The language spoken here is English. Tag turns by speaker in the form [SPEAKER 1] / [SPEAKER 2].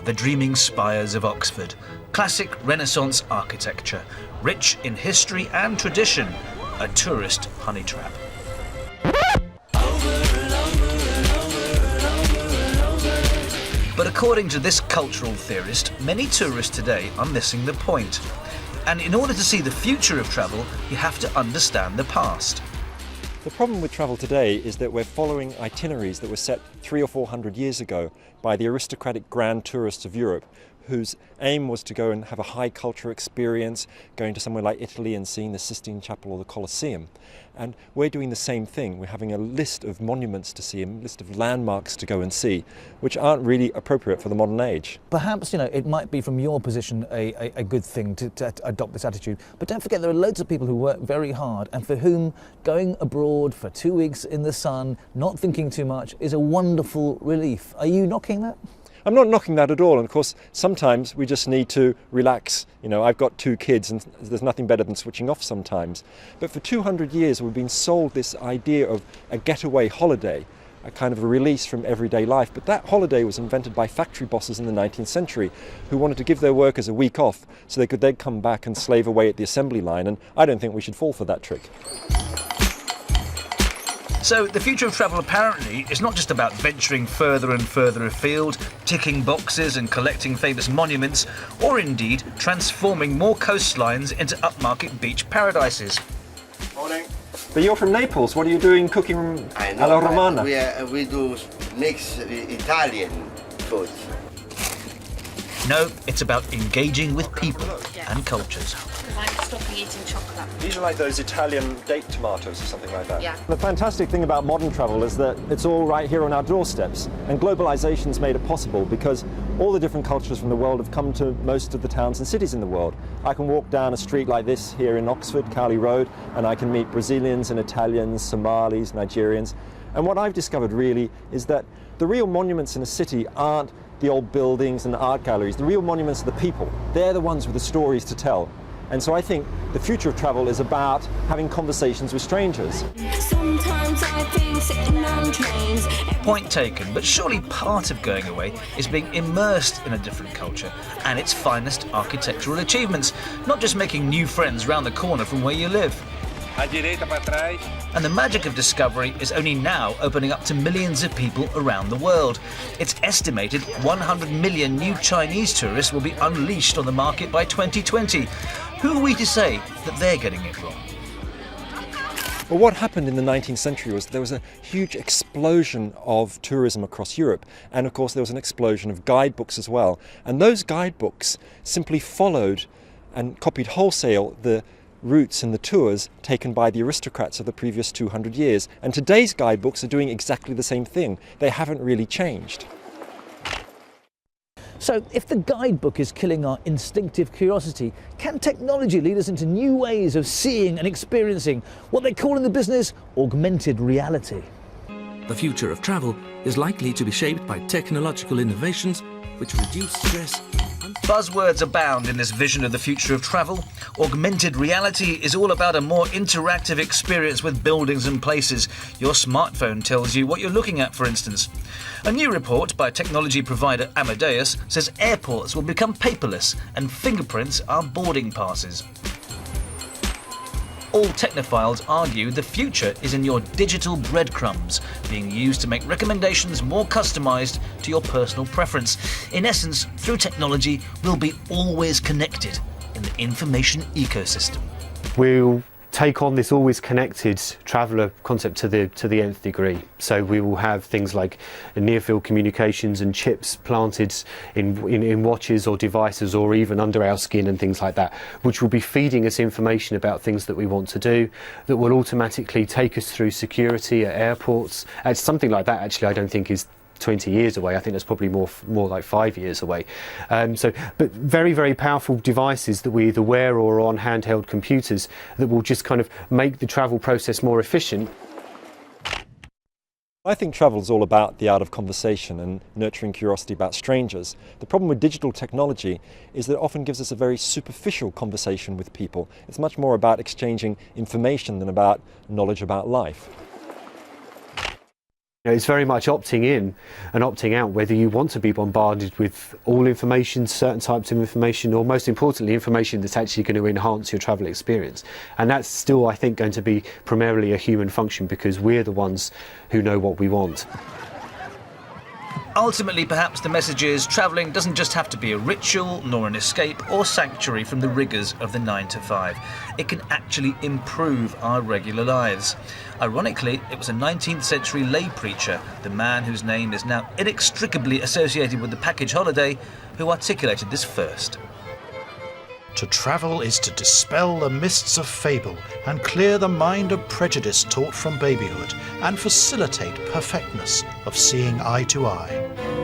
[SPEAKER 1] the dreaming spires of Oxford. Classic Renaissance architecture, rich in history and tradition. A tourist honey trap. But according to this cultural theorist, many tourists today are missing the point. And in order to see the future of travel, you have to understand the past.
[SPEAKER 2] The problem with travel today is that we're following itineraries that were set 300 or 400 years ago by the aristocratic grand tourists of Europe, whose aim was to go and have a high culture experience, going to somewhere like Italy and seeing the Sistine Chapel or the Colosseum. And we're doing the same thing. We're having a list of monuments to see, a list of landmarks to go and see, which aren't really appropriate for the modern age.
[SPEAKER 3] Perhaps, it might be from your position a good thing to adopt this attitude. But don't forget, there are loads of people who work very hard and for whom going abroad for 2 weeks in the sun, not thinking too much, is a wonderful relief. Are you knocking that?
[SPEAKER 2] I'm not knocking that at all, and of course sometimes we just need to relax. I've got 2 kids and there's nothing better than switching off sometimes. But for 200 years we've been sold this idea of a getaway holiday, a kind of a release from everyday life. But that holiday was invented by factory bosses in the 19th century who wanted to give their workers a week off so they could then come back and slave away at the assembly line, and I don't think we should fall for that trick.
[SPEAKER 1] So the future of travel apparently is not just about venturing further and further afield, ticking boxes and collecting famous monuments, or indeed transforming more coastlines into upmarket beach paradises.
[SPEAKER 2] Morning. But you're from Naples. What are you doing cooking alla romana?
[SPEAKER 4] We do mix Italian food.
[SPEAKER 1] No, it's about engaging with people and cultures.
[SPEAKER 5] Like stopping eating chocolate.
[SPEAKER 2] These are like those Italian date tomatoes or something like that.
[SPEAKER 5] Yeah.
[SPEAKER 2] The fantastic thing about modern travel is that it's all right here on our doorsteps, and globalization's made it possible because all the different cultures from the world have come to most of the towns and cities in the world. I can walk down a street like this here in Oxford, Cowley Road, and I can meet Brazilians and Italians, Somalis, Nigerians. And what I've discovered really is that the real monuments in a city aren't the old buildings and art galleries. The real monuments are the people. They're the ones with the stories to tell. And so I think the future of travel is about having conversations with strangers.
[SPEAKER 6] Sometimes I think sitting on trains.
[SPEAKER 1] Point taken, but surely part of going away is being immersed in a different culture and its finest architectural achievements, not just making new friends round the corner from where you live. And the magic of discovery is only now opening up to millions of people around the world. It's estimated 100 million new Chinese tourists will be unleashed on the market by 2020. Who are we to say that they're getting it wrong?
[SPEAKER 2] Well, what happened in the 19th century was there was a huge explosion of tourism across Europe. And of course there was an explosion of guidebooks as well. And those guidebooks simply followed and copied wholesale the routes and the tours taken by the aristocrats of the previous 200 years. And today's guidebooks are doing exactly the same thing. They haven't really changed.
[SPEAKER 3] So if the guidebook is killing our instinctive curiosity, can technology lead us into new ways of seeing and experiencing what they call in the business augmented reality?
[SPEAKER 7] The future of travel is likely to be shaped by technological innovations which reduce stress.
[SPEAKER 1] Buzzwords abound in this vision of the future of travel. Augmented reality is all about a more interactive experience with buildings and places. Your smartphone tells you what you're looking at, for instance. A new report by technology provider Amadeus says airports will become paperless and fingerprints are boarding passes. All technophiles argue the future is in your digital breadcrumbs, being used to make recommendations more customised to your personal preference. In essence, through technology, we'll be always connected in the information ecosystem.
[SPEAKER 8] We'll take on this always connected traveller concept to the nth degree. So we will have things like near-field communications and chips planted in watches or devices or even under our skin and things like that, which will be feeding us information about things that we want to do, that will automatically take us through security at airports. And something like that actually I don't think is 20 years away. I think that's probably more like 5 years away. But very, very powerful devices that we either wear or on handheld computers that will just kind of make the travel process more efficient.
[SPEAKER 2] I think travel is all about the art of conversation and nurturing curiosity about strangers. The problem with digital technology is that it often gives us a very superficial conversation with people. It's much more about exchanging information than about knowledge about life.
[SPEAKER 8] It's very much opting in and opting out, whether you want to be bombarded with all information, certain types of information, or most importantly, information that's actually going to enhance your travel experience. And that's still, I think, going to be primarily a human function, because we're the ones who know what we want.
[SPEAKER 1] Ultimately, perhaps the message is travelling doesn't just have to be a ritual, nor an escape or sanctuary from the rigours of the 9 to 5. It can actually improve our regular lives. Ironically, it was a 19th century lay preacher, the man whose name is now inextricably associated with the package holiday, who articulated this first.
[SPEAKER 9] To travel is to dispel the mists of fable and clear the mind of prejudice taught from babyhood, and facilitate perfectness of seeing eye to eye.